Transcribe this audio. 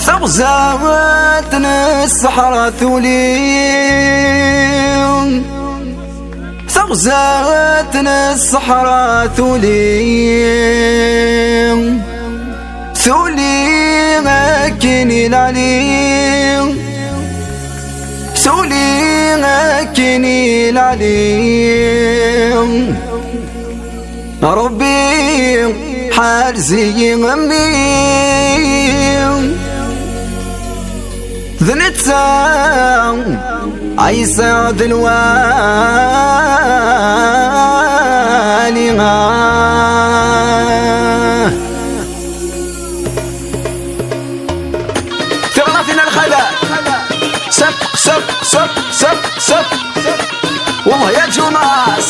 سغزاتنا الصحراء ثولي، سغزاتنا الصحراء ثولي، ثولي ماكني العليم، ثولي ماكني العليم. ربي حارزي غمي ذنتا عيسى ذلواني في غرفنا الخلا سب سب سب سب سب والله يا جوناس.